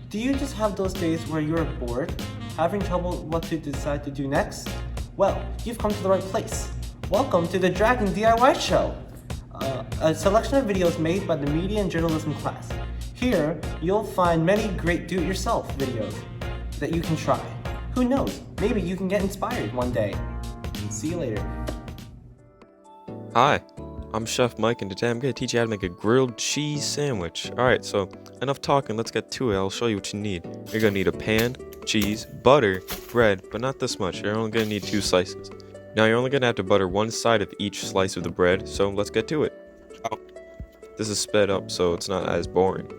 Do you just have those days where you're bored, having trouble what to decide to do next? Well, you've come to the right place. Welcome to the Dragon DIY Show, a selection of videos made by the Media and Journalism class. Here, you'll find many great do-it-yourself videos that you can try. Who knows, maybe you can get inspired one day. See you later. Hi, I'm Chef Mike, and today I'm going to teach you how to make a grilled cheese sandwich. Alright, so enough talking, let's get to it. I'll show you what you need. You're going to need a pan, cheese, butter, bread, but not this much. You're only going to need 2 slices. Now you're only going to have to butter one side of each slice of the bread, so let's get to it. Oh, this is sped up so it's not as boring.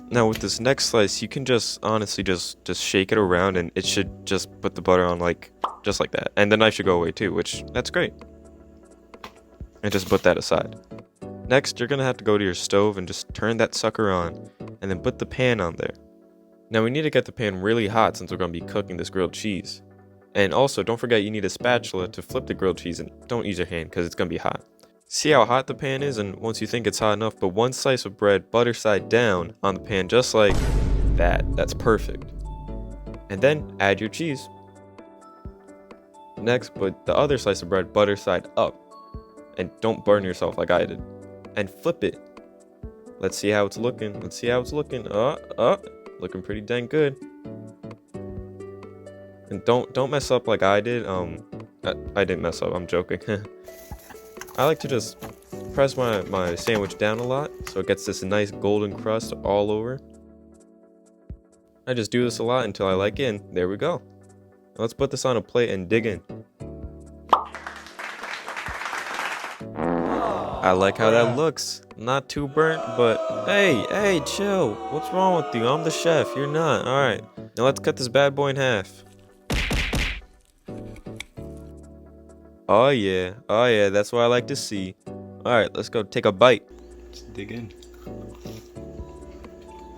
Now with this next slice, you can just honestly just shake it around and it should just put the butter on just like that. And the knife should go away too, which that's great. And just put that aside. Next, you're gonna have to go to your stove and just turn that sucker on and then put the pan on there. Now we need to get the pan really hot since we're gonna be cooking this grilled cheese. And also don't forget you need a spatula to flip the grilled cheese, and don't use your hand because it's gonna be hot. See how hot the pan is, and once you think it's hot enough, put one slice of bread butter side down on the pan just like that. That's perfect. And then add your cheese. Next, put the other slice of bread butter side up. And don't burn yourself like I did. And flip it. Let's see how it's looking. Looking pretty dang good. And don't mess up like I did. I didn't mess up, I'm joking. I like to just press my sandwich down a lot so it gets this nice golden crust all over. I just do this a lot until I like it, and there we go. Now let's put this on a plate and dig in. I like how that looks. Not too burnt, but hey, chill. What's wrong with you? I'm the chef, you're not. Alright, now let's cut this bad boy in half. Oh yeah, that's what I like to see. Alright, let's go take a bite. Let's dig in.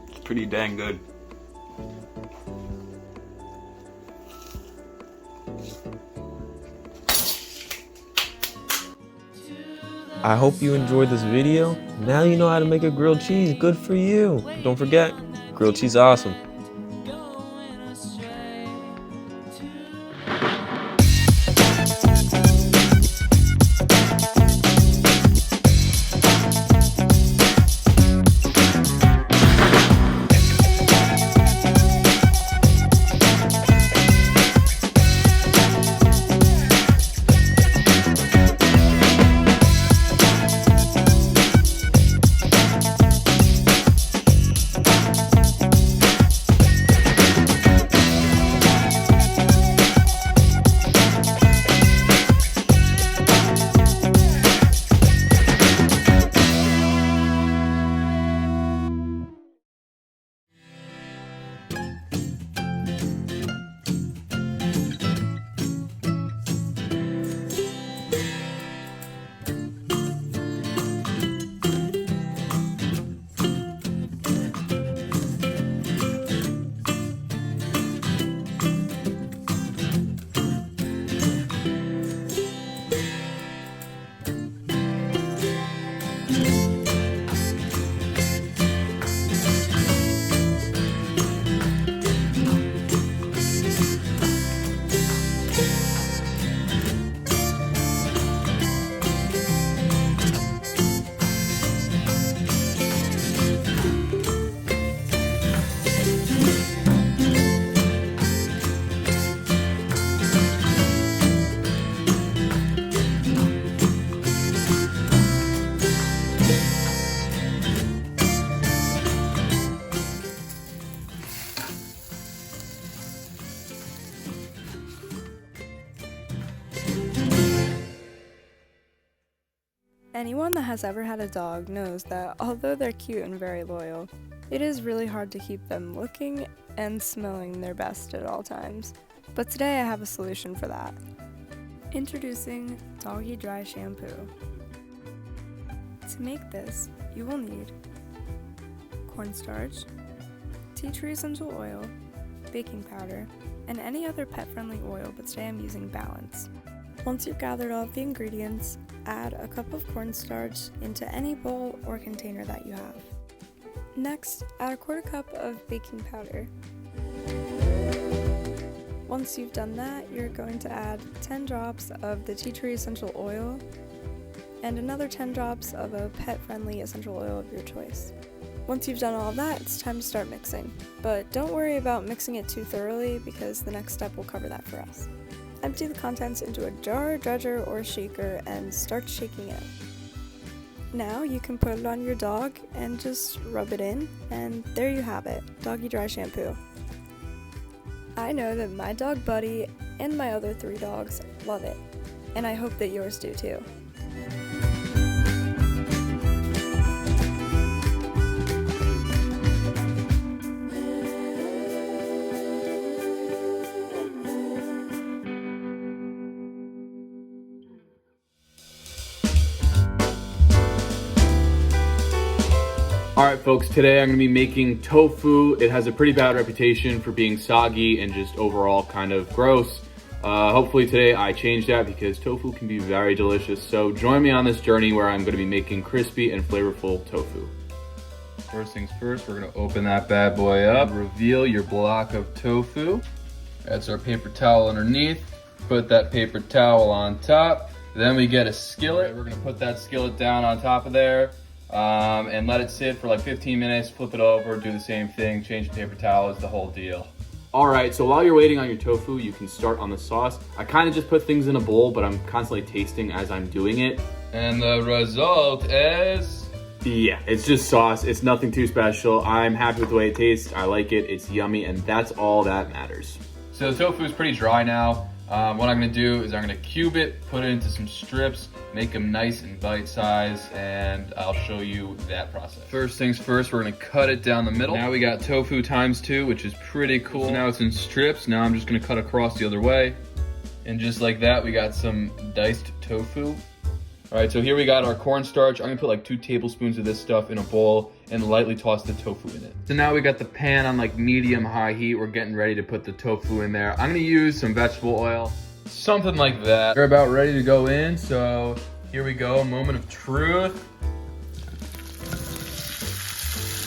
It's pretty dang good. I hope you enjoyed this video. Now you know how to make a grilled cheese. Good for you. Don't forget, grilled cheese is awesome. Anyone that has ever had a dog knows that although they're cute and very loyal, it is really hard to keep them looking and smelling their best at all times. But today I have a solution for that. Introducing DOGGIE Dry Shampoo. To make this, you will need cornstarch, tea tree essential oil, baking powder, and any other pet-friendly oil, but today I'm using Balance. Once you've gathered all of the ingredients, add a cup of cornstarch into any bowl or container that you have. Next, add a quarter cup of baking powder. Once you've done that, you're going to add 10 drops of the tea tree essential oil and another 10 drops of a pet-friendly essential oil of your choice. Once you've done all of that, it's time to start mixing. But don't worry about mixing it too thoroughly because the next step will cover that for us. Empty the contents into a jar, dredger, or shaker and start shaking it. Now you can put it on your dog and just rub it in, and there you have it, doggy dry shampoo. I know that my dog Buddy and my other 3 dogs love it, and I hope that yours do too. Alright folks, today I'm going to be making tofu. It has a pretty bad reputation for being soggy and just overall kind of gross. Hopefully today I change that because tofu can be very delicious. So join me on this journey where I'm going to be making crispy and flavorful tofu. First things first, we're going to open that bad boy up. Reveal your block of tofu. That's our paper towel underneath. Put that paper towel on top. Then we get a skillet. We're going to put that skillet down on top of there. And let it sit for like 15 minutes, flip it over, do the same thing, change the paper towels, the whole deal. Alright, so while you're waiting on your tofu, you can start on the sauce. I kind of just put things in a bowl, but I'm constantly tasting as I'm doing it. And the result is... yeah, it's just sauce. It's nothing too special. I'm happy with the way it tastes. I like it. It's yummy, and that's all that matters. So the tofu is pretty dry now. What I'm going to do is I'm going to cube it, put it into some strips, make them nice and bite-sized, and I'll show you that process. First things first, we're going to cut it down the middle. Now we got tofu ×2, which is pretty cool. So now it's in strips. Now I'm just going to cut across the other way. And just like that, we got some diced tofu. All right, so here we got our cornstarch. I'm going to put like 2 tablespoons of this stuff in a bowl and lightly toss the tofu in it. So now we got the pan on like medium-high heat. We're getting ready to put the tofu in there. I'm going to use some vegetable oil, something like that. We're about ready to go in, so here we go, moment of truth.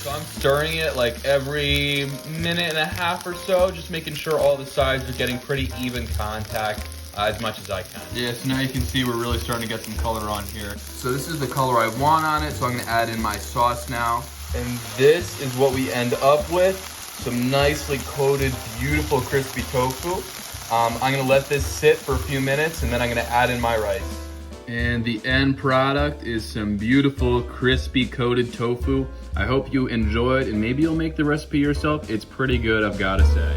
So I'm stirring it like every minute and a half or so, just making sure all the sides are getting pretty even contact. As much as I can. Yeah, so now you can see we're really starting to get some color on here. So this is the color I want on it, so I'm gonna add in my sauce now. And this is what we end up with. Some nicely coated, beautiful, crispy tofu. I'm gonna let this sit for a few minutes, and then I'm gonna add in my rice. And the end product is some beautiful, crispy, coated tofu. I hope you enjoyed, and maybe you'll make the recipe yourself. It's pretty good, I've gotta say.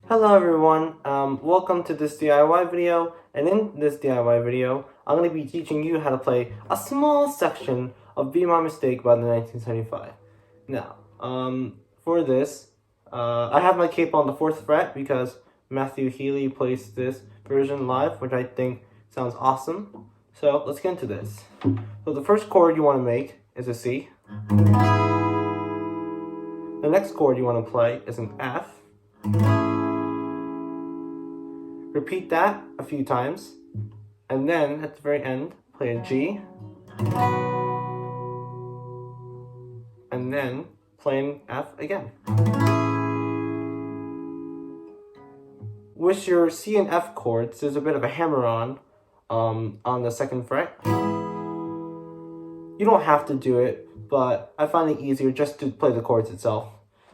Hello everyone, welcome to this DIY video, and in this DIY video, I'm going to be teaching you how to play a small section of Be My Mistake by the 1975. Now, for this, I have my cape on the 4th fret because Matthew Healy plays this version live, which I think sounds awesome. So, let's get into this. So the first chord you want to make is a C. The next chord you want to play is an F. Repeat that a few times, and then at the very end, play a G, and then play an F again. With your C and F chords, there's a bit of a hammer-on the 2nd fret. You don't have to do it, but I find it easier just to play the chords itself.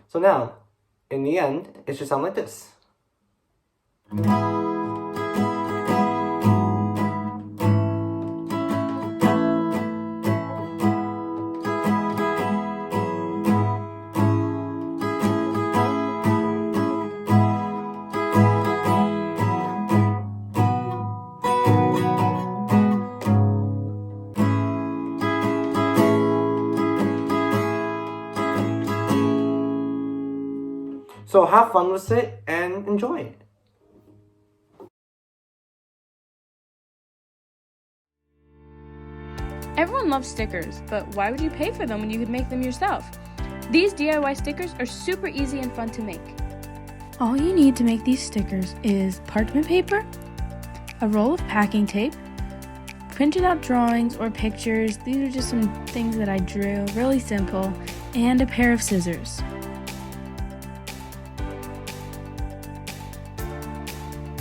So now, in the end, it should sound like this. So have fun with it and enjoy it. Everyone loves stickers, but why would you pay for them when you could make them yourself? These DIY stickers are super easy and fun to make. All you need to make these stickers is parchment paper, a roll of packing tape, printed out drawings or pictures. These are just some things that I drew, really simple, and a pair of scissors.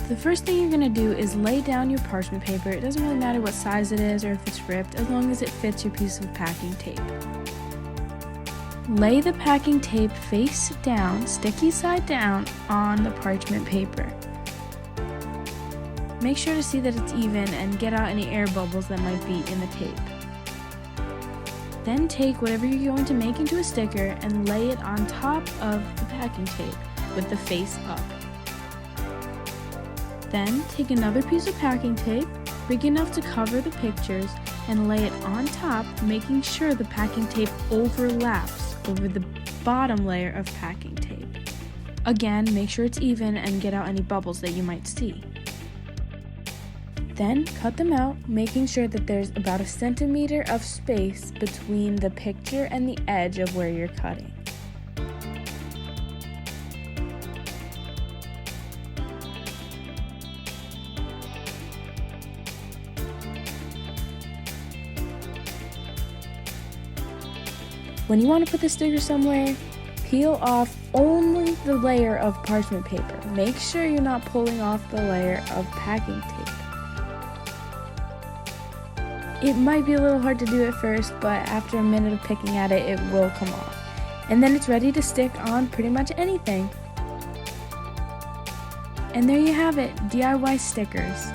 The first thing you're going to do is lay down your parchment paper. It doesn't really matter what size it is or if it's ripped, as long as it fits your piece of packing tape. Lay the packing tape face down, sticky side down, on the parchment paper. Make sure to see that it's even and get out any air bubbles that might be in the tape. Then take whatever you're going to make into a sticker and lay it on top of the packing tape with the face up. Then take another piece of packing tape, big enough to cover the pictures, and lay it on top, making sure the packing tape overlaps over the bottom layer of packing tape. Again, make sure it's even and get out any bubbles that you might see. Then cut them out, making sure that there's about 1 centimeter of space between the picture and the edge of where you're cutting. When you want to put the sticker somewhere, peel off only the layer of parchment paper. Make sure you're not pulling off the layer of packing tape. It might be a little hard to do at first, but after a minute of picking at it, it will come off. And then it's ready to stick on pretty much anything. And there you have it, DIY stickers.